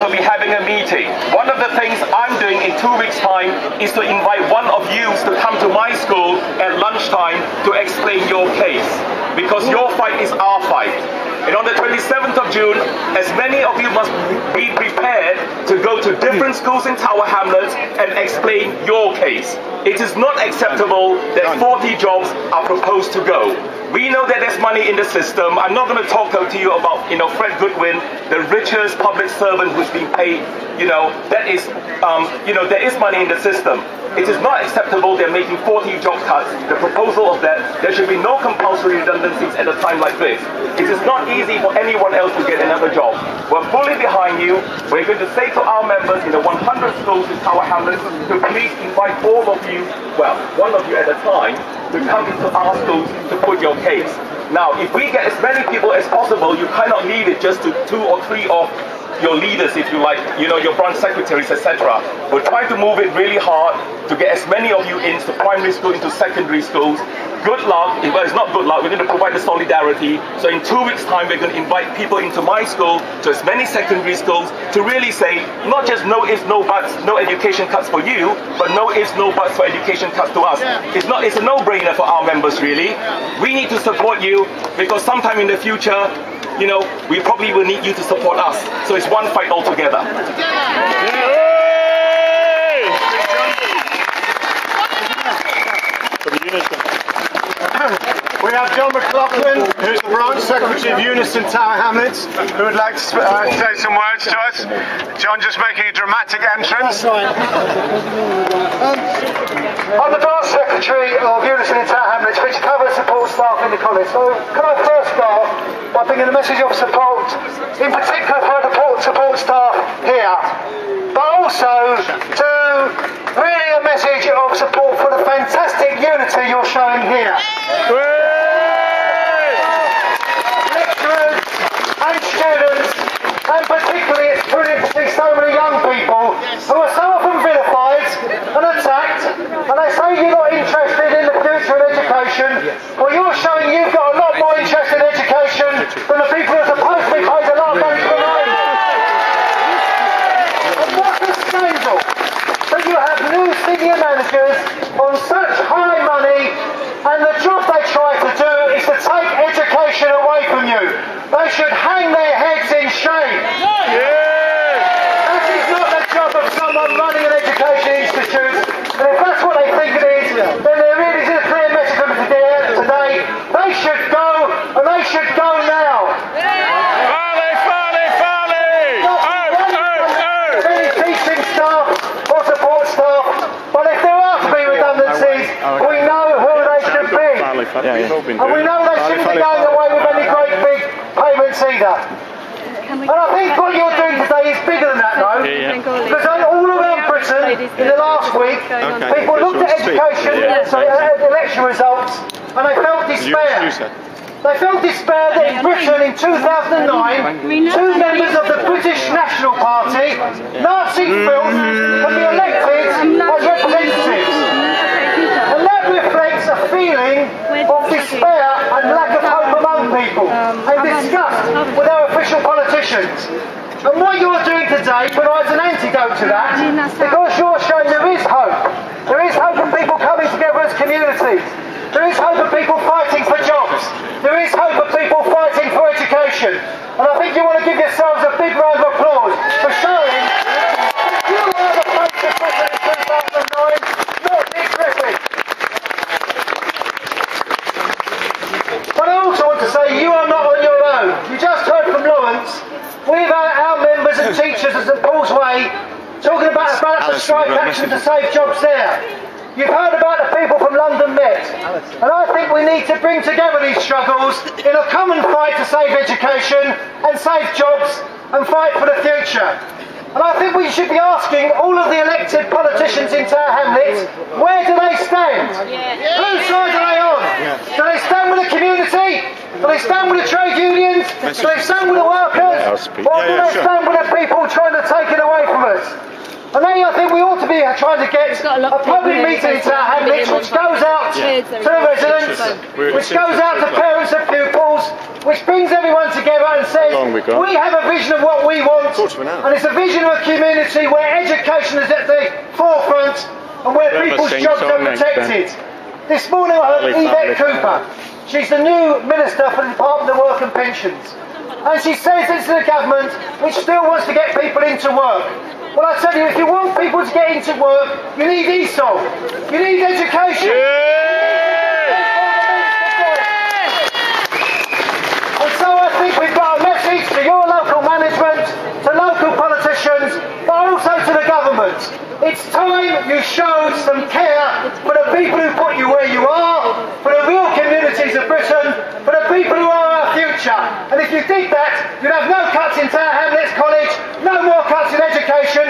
We'll be having a meeting. One of the things I'm doing in 2 weeks' time is to invite one of you to come to my school at lunchtime to explain your case, because your fight is our fight. And on the 27th of June, as many of you must be prepared to go to different schools in Tower Hamlets and explain your case. It is not acceptable that 40 jobs are proposed to go. We know that there's money in the system. I'm not going to talk to you about, Fred Goodwin, the richest public servant who's been paid. That is, there is money in the system. It is not acceptable they're making 40 job cuts. The proposal of that, there should be no compulsory redundancies at a time like this. It is not easy for anyone else to get another job. We're fully behind you. We're going to say to our members in the 100 schools in Tower Hamlets to please invite all of you, well, one of you at a time, to come into our schools to put your case. Now, if we get as many people as possible, you cannot leave it just to 2 or 3 of your leaders, if you like, your branch secretaries, etc. We're trying to move it really hard to get as many of you into primary school, into secondary schools. Good luck. Well, it's not good luck. We're going to provide the solidarity. So in 2 weeks' time, we're going to invite people into my school, to as many secondary schools, to really say, not just no ifs, no buts, no education cuts for you, but no ifs, no buts for education cuts to us. It's a no-brainer for our members, really. We need to support you, because sometime in the future, we probably will need you to support us. So it's one fight altogether. We have John McLaughlin, who's the branch secretary of Unison Tower Hamlets, who would like to say some words to us. John just making a dramatic entrance. I'm the branch secretary of Unison in Tower Hamlets, which covers support staff in the college. So can I first start by bringing a message of support, in particular for the support staff here, but also to really a message of support for the fantastic unity you're showing here. Lecturers and students, and particularly it's brilliant to see so many young people who are so often vilified and attacked, and they say you're not interested in the future of education. Well, you're showing you've got a lot more interest in education than the people who are supposed to be paid a lot of money to remain. And what's the scandal? That you have new senior managers on such high money, and the job they try to do is to take education away from you. They should hang their heads in shame. That is not the job of someone running an education institute. And if that's what they think it is, then there really is a clear message from today. They should go, and they should go now. Any teaching staff or support staff, but if there are to be redundancies, we know who they should be. And we know they shouldn't be going away with any great big payments either. And I think what you're doing today is bigger than that, though. Because all around Britain, in the last week, people looked at education, election results, and they felt despair. They felt despair that in Britain in 2009, 2 members of the British National Party, Nazi filth, can be elected as representatives. And that reflects a feeling of despair and lack of hope among people, and disgust with our official politicians. And what you're doing today provides an antidote to that, because you're showing there is hope. There is hope of people coming together as communities. There is hope of people fighting for jobs. There is hope of people fighting for education. And I think you want to give yourselves a big round of applause for showing that you are the face of Britain in 2009, not Nick Griffin. But I also want to say you are not on your own. You just heard from Lawrence. We've had our members and teachers at St Paul's Way talking about the strike action to save jobs there. You've heard about the people from London Met, and I think we need to bring together these struggles in a common fight to save education and save jobs and fight for the future. And I think we should be asking all of the elected politicians in Tower Hamlets, where do they stand? Whose side are they on? Do they stand with the community? Do they stand with the trade unions? Do they stand with the workers? Or do they stand with the people trying to take it away from us? And then I think we ought to be trying to get a public meeting in Tower Hamlets which goes out to the residents, which goes out to parents and pupils, which brings everyone together and says, we have a vision of what we want, and it's a vision of a community where education is at the forefront and where people's jobs are protected. This morning I heard Yvette Cooper. She's the new Minister for the Department of Work and Pensions. And she says this to the government, which still wants to get people into work. Well, I tell you, if you want people to get into work, you need ESOL. You need education. And so I think we've got a message to your local management, to local politicians, but also to the government. It's time you showed some care for the people who put you where you are, for the real communities of Britain, for the people who are our future. And if you did that, you'd have no cuts in Tower Hamlets College, no more cuts in education,